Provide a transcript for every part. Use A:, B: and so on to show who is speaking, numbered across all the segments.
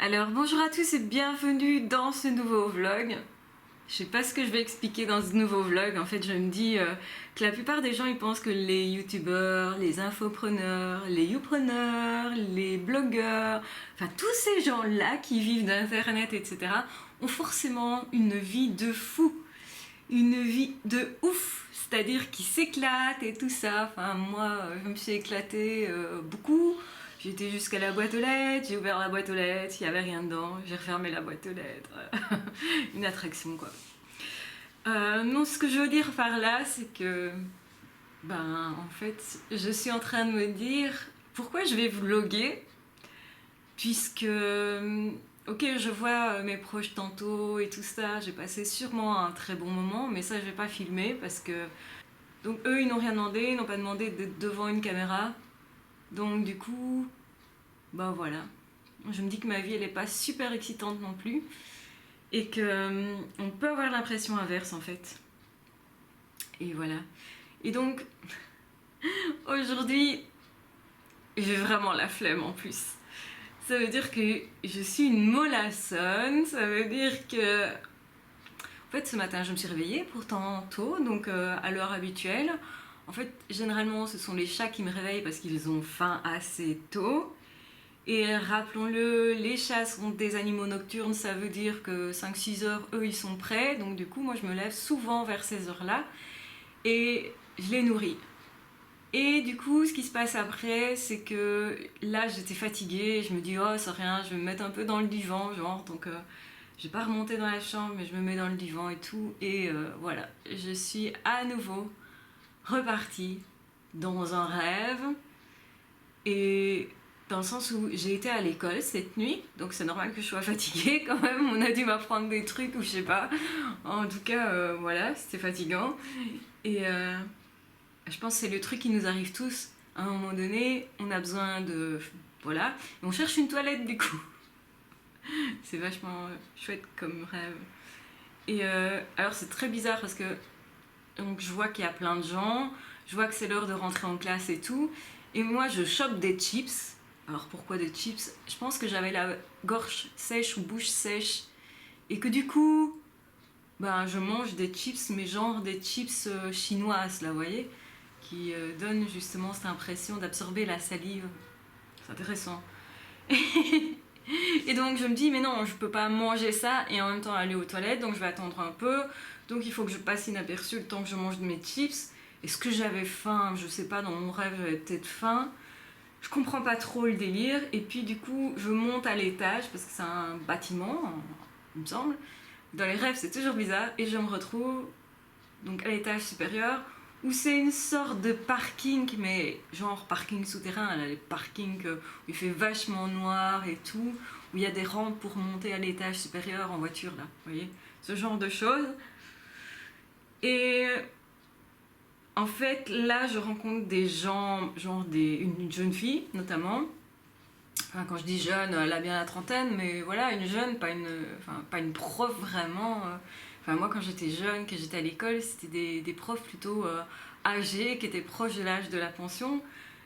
A: Alors bonjour à tous et bienvenue dans ce nouveau vlog. Je sais pas ce que je vais expliquer dans ce nouveau vlog. En fait, je me dis que la plupart des gens ils pensent que les youtubeurs, les infopreneurs, les youpreneurs, les blogueurs, enfin tous ces gens-là qui vivent d'internet, etc. ont forcément une vie de fou, une vie de ouf, c'est-à-dire qui s'éclatent et tout ça. Enfin moi, je me suis éclatée beaucoup. J'étais jusqu'à la boîte aux lettres, j'ai ouvert la boîte aux lettres, il n'y avait rien dedans, j'ai refermé la boîte aux lettres. Une attraction quoi. Non, ce que je veux dire par là, c'est que, en fait, je suis en train de me dire pourquoi je vais vlogger, puisque, ok, je vois mes proches tantôt et tout ça, j'ai passé sûrement un très bon moment, mais ça je vais pas filmer parce que, donc eux ils n'ont rien demandé, ils n'ont pas demandé d'être devant une caméra, donc du coup, voilà. Je me dis que ma vie elle est pas super excitante non plus et que on peut avoir l'impression inverse en fait. Et voilà. Et donc aujourd'hui, j'ai vraiment la flemme en plus. Ça veut dire que je suis une mollassonne, ça veut dire que en fait ce matin je me suis réveillée pourtant tôt, donc à l'heure habituelle. En fait, généralement ce sont les chats qui me réveillent parce qu'ils ont faim assez tôt. Et rappelons-le, les chats sont des animaux nocturnes, ça veut dire que 5-6 heures, eux, ils sont prêts. Donc du coup, moi, je me lève souvent vers ces heures-là et je les nourris. Et du coup, ce qui se passe après, c'est que là, j'étais fatiguée. Je me dis, oh, c'est rien, je vais me mettre un peu dans le divan, genre. Donc, je vais pas remonter dans la chambre, mais je me mets dans le divan et tout. Et voilà, je suis à nouveau repartie dans un rêve. Et dans le sens où j'ai été à l'école cette nuit, donc c'est normal que je sois fatiguée quand même, on a dû m'apprendre des trucs ou je sais pas. En tout cas, voilà, c'était fatigant. Et je pense que c'est le truc qui nous arrive tous. À un moment donné, on a besoin de... Voilà, et on cherche une toilette du coup. C'est vachement chouette comme rêve. Et alors c'est très bizarre parce que donc, je vois qu'il y a plein de gens, je vois que c'est l'heure de rentrer en classe et tout, et moi je chope des chips. Alors pourquoi des chips? Je pense que j'avais la gorge sèche ou bouche sèche et que du coup, je mange des chips, mais genre des chips chinoises, là, vous voyez, qui donnent justement cette impression d'absorber la salive. C'est intéressant. Et donc je me dis, mais non, je peux pas manger ça et en même temps aller aux toilettes, donc je vais attendre un peu. Donc il faut que je passe inaperçu le temps que je mange mes chips. Est-ce que j'avais faim? Je sais pas, dans mon rêve j'avais peut-être faim. Je comprends pas trop le délire, et puis du coup je monte à l'étage parce que c'est un bâtiment, il me semble. Dans les rêves c'est toujours bizarre, et je me retrouve donc à l'étage supérieur où c'est une sorte de parking, mais genre parking souterrain, là, les parkings où il fait vachement noir et tout, où il y a des rampes pour monter à l'étage supérieur en voiture, là, vous voyez, ce genre de choses. Et en fait, là, je rencontre des gens, genre une jeune fille, notamment. Enfin, quand je dis jeune, elle a bien la trentaine, mais voilà, une jeune, pas une prof vraiment. Enfin, moi, quand j'étais jeune, que j'étais à l'école, c'était des profs plutôt âgés, qui étaient proches de l'âge de la pension.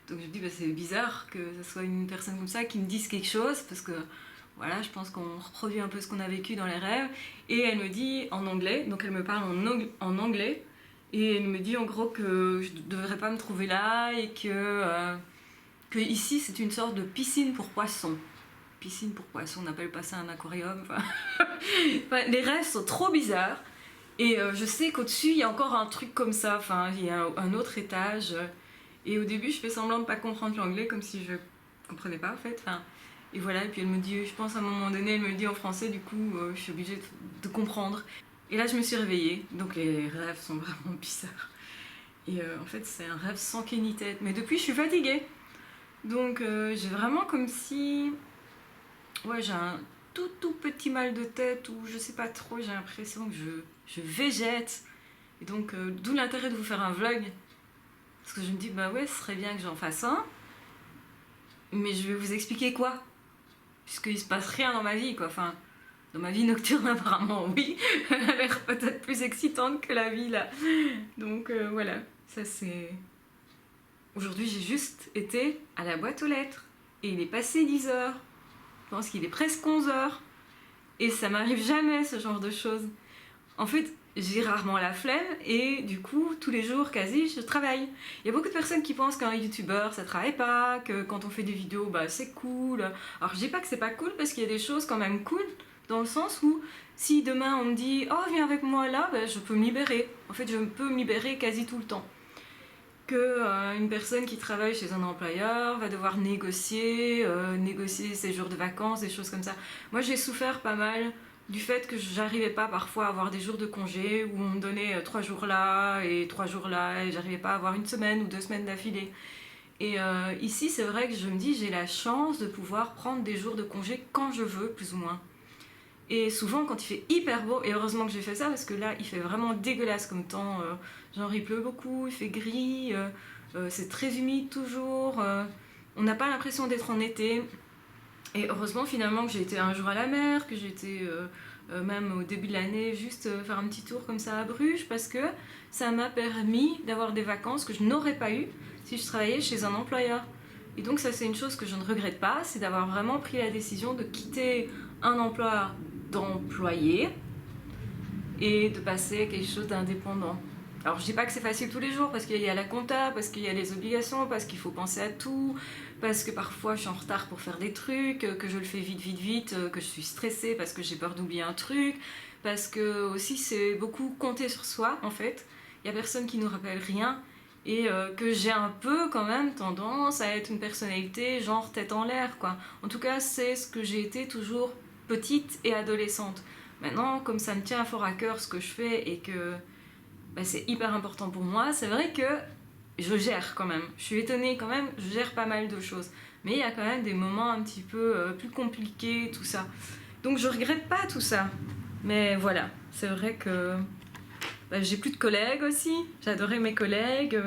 A: Donc je me dis, c'est bizarre que ce soit une personne comme ça qui me dise quelque chose, parce que voilà, je pense qu'on reproduit un peu ce qu'on a vécu dans les rêves. Et elle me dit en anglais, donc elle me parle en anglais, et elle me dit en gros que je ne devrais pas me trouver là et que ici c'est une sorte de piscine pour poissons. Piscine pour poissons, on n'appelle pas ça un aquarium. Les rêves sont trop bizarres. Et je sais qu'au-dessus il y a encore un truc comme ça, enfin il y a un autre étage. Et au début je fais semblant de ne pas comprendre l'anglais comme si je comprenais pas en fait. Et voilà, et puis elle me dit, je pense à un moment donné, elle me le dit en français, du coup je suis obligée de comprendre. Et là je me suis réveillée, donc les rêves sont vraiment bizarres. Et en fait c'est un rêve sans queue ni tête, mais depuis je suis fatiguée. Donc j'ai vraiment comme si... Ouais, j'ai un tout petit mal de tête, ou je sais pas trop, j'ai l'impression que je végète. Et donc d'où l'intérêt de vous faire un vlog. Parce que je me dis, ouais, ce serait bien que j'en fasse un. Mais je vais vous expliquer quoi, puisqu'il se passe rien dans ma vie, quoi. Enfin, dans ma vie nocturne, apparemment, oui. Elle a l'air peut-être plus excitante que la vie, là. Donc, voilà. Ça, c'est... Aujourd'hui, j'ai juste été à la boîte aux lettres. Et il est passé 10 heures. Je pense qu'il est presque 11h. Et ça m'arrive jamais, ce genre de choses. En fait, j'ai rarement la flemme et du coup, tous les jours, quasi, je travaille. Il y a beaucoup de personnes qui pensent qu'un youtubeur, ça travaille pas, que quand on fait des vidéos, bah, c'est cool. Alors, je dis pas que c'est pas cool parce qu'il y a des choses quand même cool, dans le sens où si demain on me dit « Oh, viens avec moi là bah, », je peux me libérer. En fait, je peux me libérer quasi tout le temps. Une personne qui travaille chez un employeur va devoir négocier ses jours de vacances, des choses comme ça. Moi, j'ai souffert pas mal du fait que j'arrivais pas parfois à avoir des jours de congé où on me donnait 3 jours là et 3 jours là et j'arrivais pas à avoir une semaine ou 2 semaines d'affilée. Et ici, c'est vrai que je me dis, j'ai la chance de pouvoir prendre des jours de congé quand je veux, plus ou moins. Et souvent, quand il fait hyper beau, et heureusement que j'ai fait ça parce que là, il fait vraiment dégueulasse comme temps. Genre, il pleut beaucoup, il fait gris, c'est très humide toujours. On n'a pas l'impression d'être en été. Et heureusement, finalement, que j'ai été un jour à la mer, que j'ai été même au début de l'année juste faire un petit tour comme ça à Bruges parce que ça m'a permis d'avoir des vacances que je n'aurais pas eues si je travaillais chez un employeur. Et donc, ça, c'est une chose que je ne regrette pas, c'est d'avoir vraiment pris la décision de quitter un emploi d'employé et de passer à quelque chose d'indépendant. Alors je dis pas que c'est facile tous les jours parce qu'il y a la compta, parce qu'il y a les obligations, parce qu'il faut penser à tout, parce que parfois je suis en retard pour faire des trucs, que je le fais vite, que je suis stressée parce que j'ai peur d'oublier un truc, parce que aussi c'est beaucoup compter sur soi en fait. Il y a personne qui nous rappelle rien et que j'ai un peu quand même tendance à être une personnalité genre tête en l'air quoi. En tout cas c'est ce que j'ai été toujours petite et adolescente. Maintenant, comme ça me tient fort à cœur ce que je fais et que bah, c'est hyper important pour moi, c'est vrai que je gère quand même. Je suis étonnée quand même, je gère pas mal de choses. Mais il y a quand même des moments un petit peu plus compliqués, tout ça. Donc je regrette pas tout ça. Mais voilà, c'est vrai que bah, j'ai plus de collègues aussi. J'adorais mes collègues.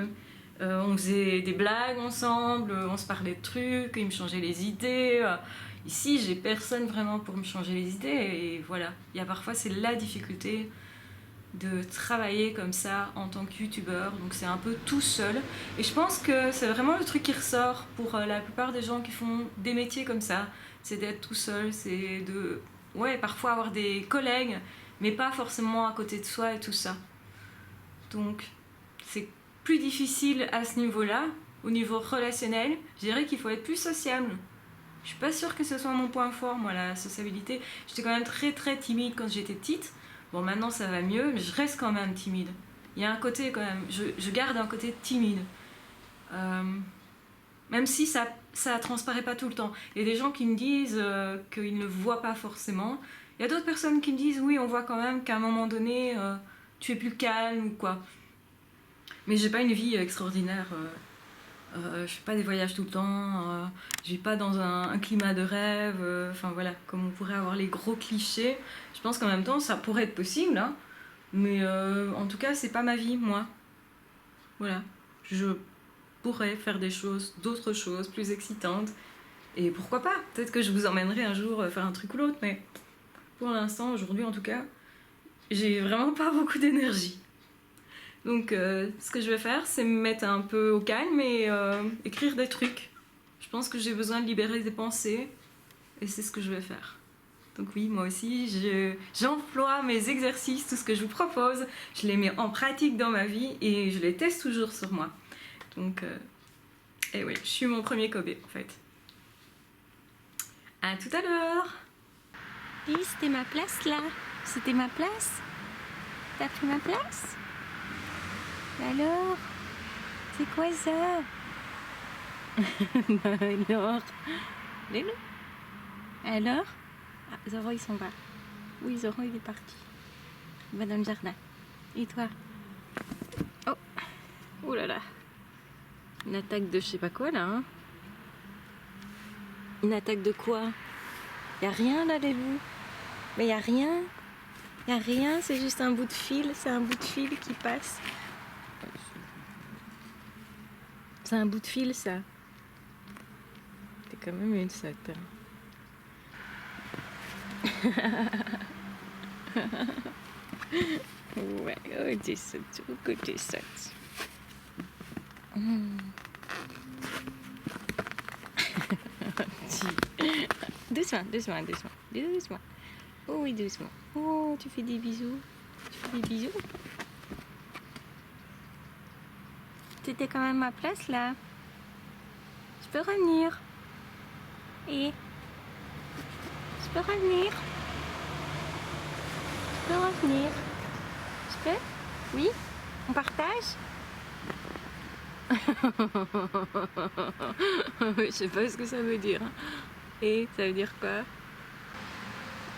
A: On faisait des blagues ensemble, on se parlait de trucs, ils me changeaient les idées. Ici, j'ai personne vraiment pour me changer les idées et voilà. Il y a parfois, c'est la difficulté de travailler comme ça en tant que youtubeur, donc c'est un peu tout seul. Et je pense que c'est vraiment le truc qui ressort pour la plupart des gens qui font des métiers comme ça, c'est d'être tout seul, c'est de, ouais, parfois avoir des collègues, mais pas forcément à côté de soi et tout ça. Donc, c'est plus difficile à ce niveau-là, au niveau relationnel. Je dirais qu'il faut être plus sociable. Je suis pas sûre que ce soit mon point fort, moi, la sociabilité. J'étais quand même très très timide quand j'étais petite. Bon, maintenant ça va mieux, mais je reste quand même timide. Il y a un côté quand même, je garde un côté timide. Même si ça transparaît pas tout le temps. Il y a des gens qui me disent qu'ils ne le voient pas forcément. Il y a d'autres personnes qui me disent oui, on voit quand même qu'à un moment donné, tu es plus calme ou quoi. Mais j'ai pas une vie extraordinaire. Je fais pas des voyages tout le temps, je vis pas dans un climat de rêve, enfin voilà, comme on pourrait avoir les gros clichés. Je pense qu'en même temps ça pourrait être possible, hein, mais en tout cas c'est pas ma vie, moi. Voilà, je pourrais faire des choses, d'autres choses plus excitantes, et pourquoi pas, peut-être que je vous emmènerai un jour faire un truc ou l'autre, mais pour l'instant, aujourd'hui en tout cas, j'ai vraiment pas beaucoup d'énergie. Donc ce que je vais faire, c'est me mettre un peu au calme et écrire des trucs. Je pense que j'ai besoin de libérer des pensées et c'est ce que je vais faire. Donc oui, moi aussi, j'emploie mes exercices, tout ce que je vous propose, je les mets en pratique dans ma vie et je les teste toujours sur moi. Donc, et oui, je suis mon premier Kobe en fait. À tout à l'heure.
B: Oui, c'était ma place là. C'était ma place. T'as pris ma place? Alors, c'est quoi ça? Alors, Lélo? Alors? Ah, Zoro, ils sont là. Oui, Zoro, il est parti. Il va dans le jardin. Et toi? Oh, oh là là. Une attaque de je sais pas quoi là, hein? Une attaque de quoi? Y a rien là, Lélo? Mais y a rien. Y a rien, c'est juste un bout de fil. C'est un bout de fil qui passe. C'est un bout de fil, ça. T'es quand même une sotte. Ouais, oh, t'es sotte. Oh, que t'es sotte. Deux doucement, doucement, doucement, doucement. Oh oui, doucement. Oh, tu fais des bisous. Tu fais des bisous. T'étais quand même à ma place là. Je peux revenir. Et je peux revenir. Je peux revenir. Je peux? Oui? On partage? Je sais pas ce que ça veut dire. Et ça veut dire quoi?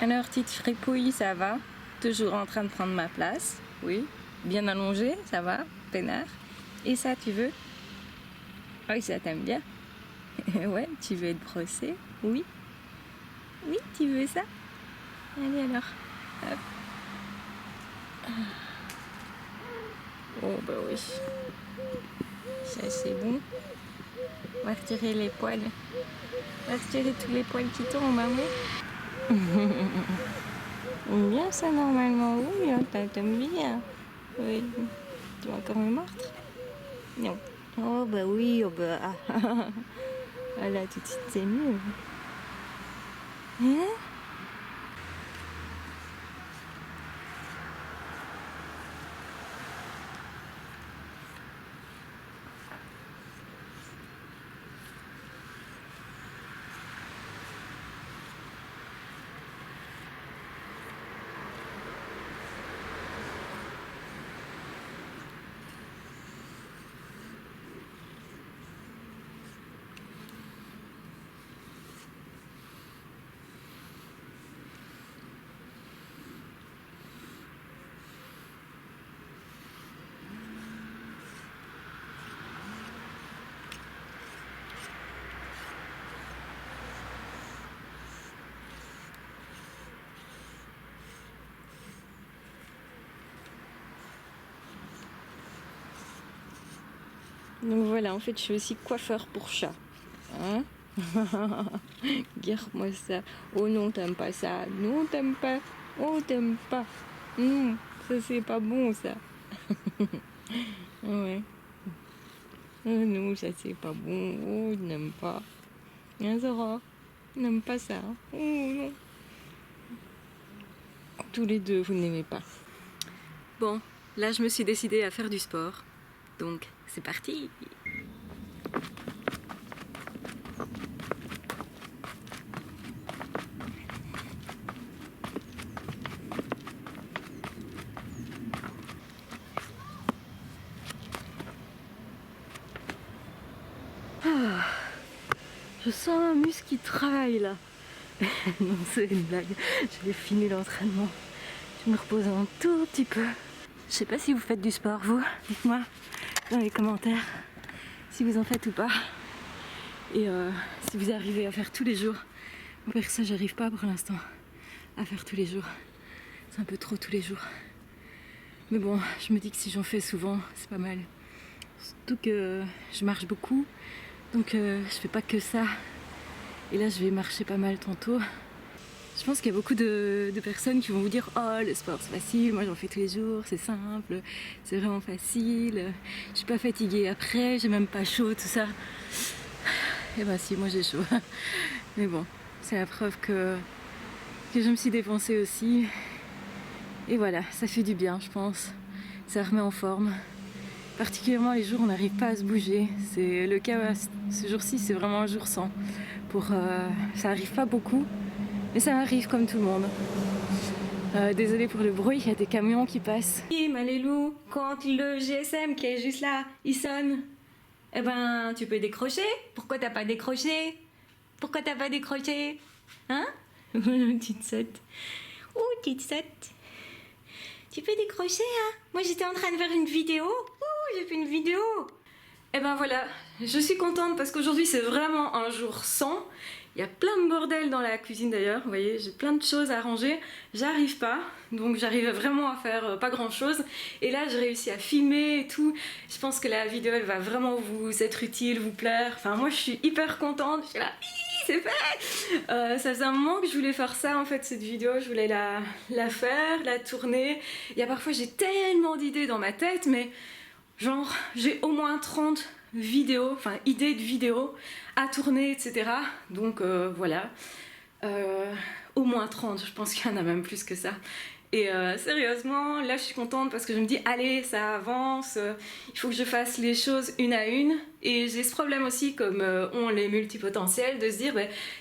B: Alors, petite fripouille, ça va? Toujours en train de prendre ma place? Oui. Bien allongée, ça va? Peinard. Et ça, tu veux? Oui, ça t'aime bien? Ouais, tu veux être brossée? Oui. Oui, tu veux ça? Allez alors. Hop. Oh bah oui. Ça c'est bon. On va retirer les poils. On va retirer tous les poils qui tombent, maman. Bien ça normalement, oui, hein, t'aimes bien. Oui. Tu vas encore me mordre? Non. Oh bah oui, oh bah. Ah là tout de suite c'est mieux. Hein? Donc voilà, en fait, je suis aussi coiffeur pour chat. Hein? Regarde-moi ça. Oh non, t'aimes pas ça. Non, t'aimes pas. Oh, t'aimes pas. Ça, c'est pas bon, ça. Ouais. Oh non, ça, c'est pas bon. Oh, il n'aime pas. Hein, Zora? Il n'aime pas ça. Oh non. Tous les deux, vous n'aimez pas. Bon, là, je me suis décidée à faire du sport. Donc, c'est parti! Je sens un muscle qui travaille là. Non, c'est une blague. J'ai fini l'entraînement. Je me repose un tout petit peu. Je sais pas si vous faites du sport, vous. Dites-moi dans les commentaires si vous en faites ou pas. Et si vous arrivez à faire tous les jours. Moi, perso, j'arrive pas pour l'instant à faire tous les jours. C'est un peu trop tous les jours. Mais bon, je me dis que si j'en fais souvent, c'est pas mal. Surtout que je marche beaucoup. Donc je fais pas que ça. Et là, je vais marcher pas mal tantôt. Je pense qu'il y a beaucoup de personnes qui vont vous dire « Oh, le sport, c'est facile, moi j'en fais tous les jours, c'est simple, c'est vraiment facile, je suis pas fatiguée après, j'ai même pas chaud, tout ça. » Et ben si, moi j'ai chaud. Mais bon, c'est la preuve que je me suis dépensée aussi. Et voilà, ça fait du bien, je pense. Ça remet en forme. Particulièrement les jours où on n'arrive pas à se bouger. C'est le cas ce jour-ci, c'est vraiment un jour sans. Ça arrive pas beaucoup. Mais ça m'arrive comme tout le monde. Désolée pour le bruit, il y a des camions qui passent. Oui, Malélou, quand le GSM qui est juste là, il sonne, eh ben, tu peux décrocher. Pourquoi t'as pas décroché? Pourquoi t'as pas décroché? Hein? Petite sotte. Oh, petite sotte. Tu peux décrocher, hein? Moi, j'étais en train de faire une vidéo. Oh, j'ai fait une vidéo. Eh ben voilà, je suis contente parce qu'aujourd'hui, c'est vraiment un jour sans. Il y a plein de bordel dans la cuisine d'ailleurs, vous voyez, j'ai plein de choses à ranger, j'arrive pas, donc j'arrive vraiment à faire pas grand chose, et là j'ai réussi à filmer et tout, je pense que la vidéo elle va vraiment vous être utile, vous plaire, enfin moi je suis hyper contente, je suis là, c'est fait. Ça faisait un moment que je voulais faire ça en fait, cette vidéo, je voulais la faire, la tourner, il y a parfois j'ai tellement d'idées dans ma tête, mais genre j'ai au moins 30 vidéos, enfin idées de vidéos à tourner, etc. Donc voilà.
A: Au moins 30, je pense qu'il y en a même plus que ça. Et sérieusement, là je suis contente parce que je me dis, allez, ça avance, il faut que je fasse les choses une à une. Et j'ai ce problème aussi, comme ont les multipotentiels, de se dire,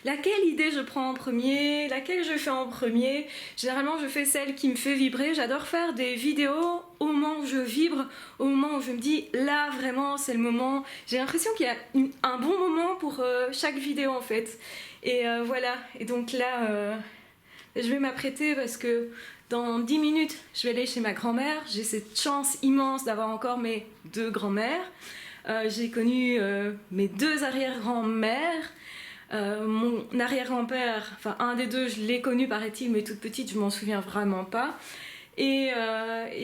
A: laquelle idée je prends en premier, laquelle je fais en premier. Généralement, je fais celle qui me fait vibrer. J'adore faire des vidéos au moment où je vibre, au moment où je me dis, là vraiment, c'est le moment. J'ai l'impression qu'il y a un bon moment pour chaque vidéo en fait. Et voilà, et donc là, je vais m'apprêter parce que dans 10 minutes, je vais aller chez ma grand-mère. J'ai cette chance immense d'avoir encore mes 2 grands-mères. J'ai connu mes 2 arrière-grand-mères. Mon arrière-grand-père, enfin un des 2, je l'ai connu paraît-il, mais toute petite, je m'en souviens vraiment pas. Et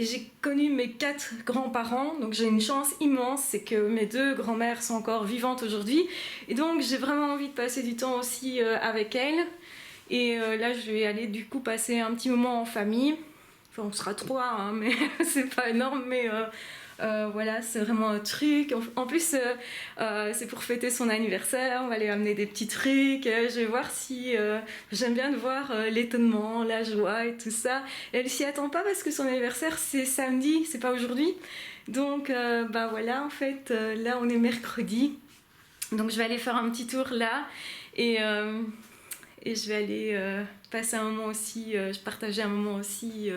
A: j'ai connu mes 4 grands-parents, donc j'ai une chance immense, c'est que mes 2 grands-mères sont encore vivantes aujourd'hui. Et donc j'ai vraiment envie de passer du temps aussi avec elles. Et là, je vais aller du coup passer un petit moment en famille. Enfin, on sera 3, hein, mais c'est pas énorme, mais voilà, c'est vraiment un truc. En plus, c'est pour fêter son anniversaire, on va aller amener des petits trucs. Je vais voir si... j'aime bien de voir l'étonnement, la joie et tout ça. Elle s'y attend pas parce que son anniversaire, c'est samedi, c'est pas aujourd'hui. Donc, voilà, en fait, là, on est mercredi. Donc, je vais aller faire un petit tour là. Et je vais aller passer un moment aussi, partager un moment aussi.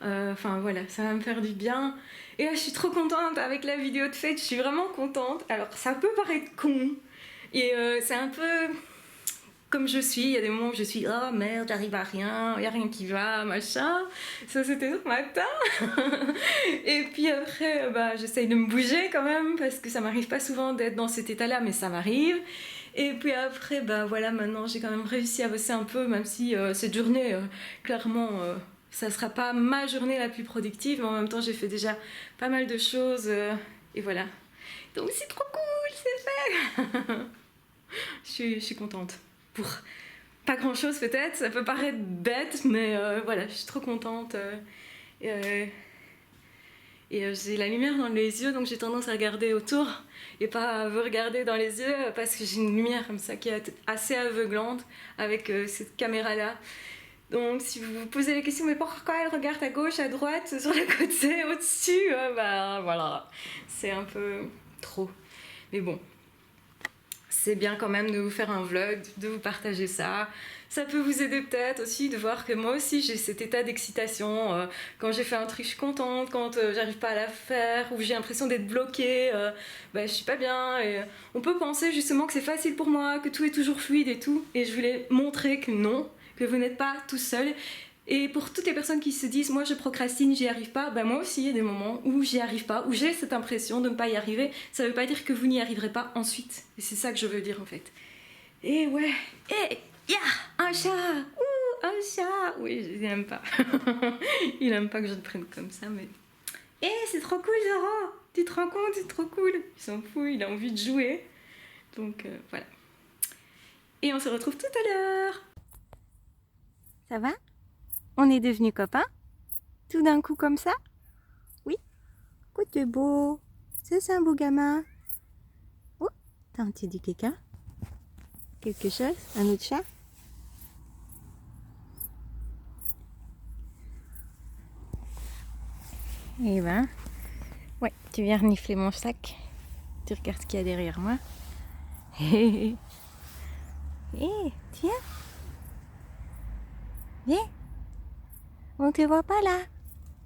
A: Enfin voilà, ça va me faire du bien. Et là, je suis trop contente avec la vidéo de fête, je suis vraiment contente. Alors, ça peut paraître con. Et c'est un peu comme je suis. Il y a des moments où je suis oh merde, j'arrive à rien, il n'y a rien qui va, machin. Ça, c'était ce matin. Et puis après, j'essaye de me bouger quand même, parce que ça m'arrive pas souvent d'être dans cet état-là, mais ça m'arrive. Et puis après, voilà, maintenant j'ai quand même réussi à bosser un peu, même si cette journée, clairement, ça sera pas ma journée la plus productive, mais en même temps j'ai fait déjà pas mal de choses, et voilà. Donc c'est trop cool, c'est fait. Je suis contente. Pour pas grand chose peut-être, ça peut paraître bête, mais voilà, je suis trop contente. Et j'ai la lumière dans les yeux, donc j'ai tendance à regarder autour et pas à vous regarder dans les yeux parce que j'ai une lumière comme ça qui est assez aveuglante avec cette caméra-là. Donc si vous vous posez la question, mais pourquoi elle regarde à gauche, à droite, sur le côté, au-dessus, voilà, c'est un peu trop. Mais bon, c'est bien quand même de vous faire un vlog, de vous partager ça. Ça peut vous aider peut-être aussi de voir que moi aussi j'ai cet état d'excitation. Quand j'ai fait un truc, je suis contente. Quand j'arrive pas à la faire ou j'ai l'impression d'être bloquée, je suis pas bien. Et on peut penser justement que c'est facile pour moi, que tout est toujours fluide et tout. Et je voulais montrer que non, que vous n'êtes pas tout seul. Et pour toutes les personnes qui se disent moi je procrastine, j'y arrive pas, moi aussi il y a des moments où j'y arrive pas, où j'ai cette impression de ne pas y arriver. Ça veut pas dire que vous n'y arriverez pas ensuite. Et c'est ça que je veux dire en fait. Et ouais, et un chat, un chat. Oui, il aime pas. Il aime pas que je le prenne comme ça, mais... c'est trop cool Zoro. Tu te rends compte, c'est trop cool. Il s'en fout, il a envie de jouer. Donc voilà. Et on se retrouve tout à l'heure.
B: Ça va? On est devenus copains? Tout d'un coup comme ça? Oui? Écoute, t'es beau. C'est un beau gamin. Oh, t'as entendu quelqu'un? Quelque chose? Un autre chat? Eh ben, ouais, tu viens renifler mon sac. Tu regardes ce qu'il y a derrière moi. Hé, tiens. Viens. On te voit pas là.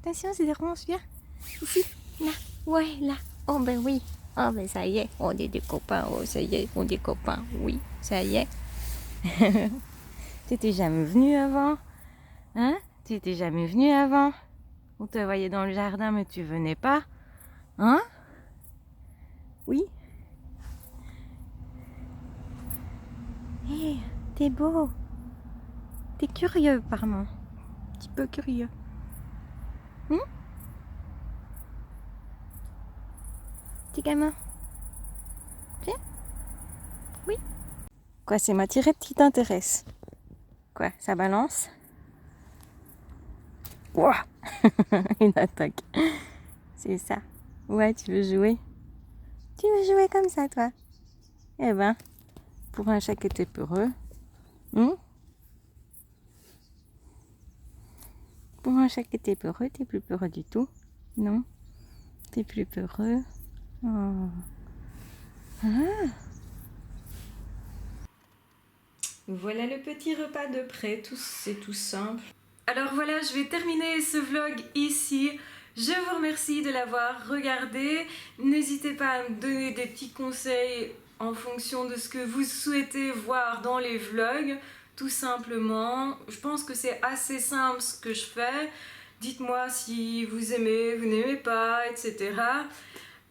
B: Attention, c'est des ronces, viens. Ici, là. Ouais, là. Oh ben oui. Oh ben ça y est, on est des copains. Oh ça y est, on est des copains. Oui, ça y est. T'étais jamais venu avant? Hein? T'étais jamais venu avant? On te voyait dans le jardin, mais tu venais pas. Hein? Oui? Hé, t'es beau. T'es curieux, pardon. Un petit peu curieux. Petit gamin. Viens. Oui. Quoi, c'est ma tirette qui t'intéresse? Quoi, ça balance? Ouah. Une attaque. C'est ça. Ouais, tu veux jouer? Tu veux jouer comme ça, toi? Eh ben, pour un chat qui était peureux. Pour un chat qui était peureux, t'es plus peureux du tout. Non? T'es plus peureux. Oh. Ah. Voilà le petit repas de prêt, c'est tout simple.
A: Alors voilà, je vais terminer ce vlog ici. Je vous remercie de l'avoir regardé. N'hésitez pas à me donner des petits conseils en fonction de ce que vous souhaitez voir dans les vlogs. Tout simplement, je pense que c'est assez simple ce que je fais. Dites-moi si vous aimez, vous n'aimez pas, etc.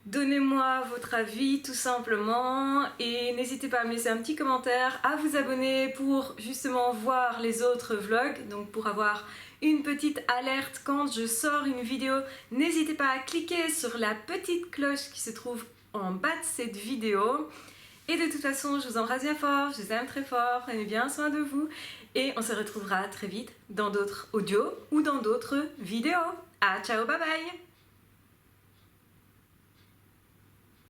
A: Donnez-moi votre avis tout simplement et n'hésitez pas à me laisser un petit commentaire, à vous abonner pour justement voir les autres vlogs, donc pour avoir une petite alerte quand je sors une vidéo. N'hésitez pas à cliquer sur la petite cloche qui se trouve en bas de cette vidéo. Et de toute façon, je vous embrasse bien fort, je vous aime très fort, prenez bien soin de vous et on se retrouvera très vite dans d'autres audios ou dans d'autres vidéos. Ah, ciao, bye bye!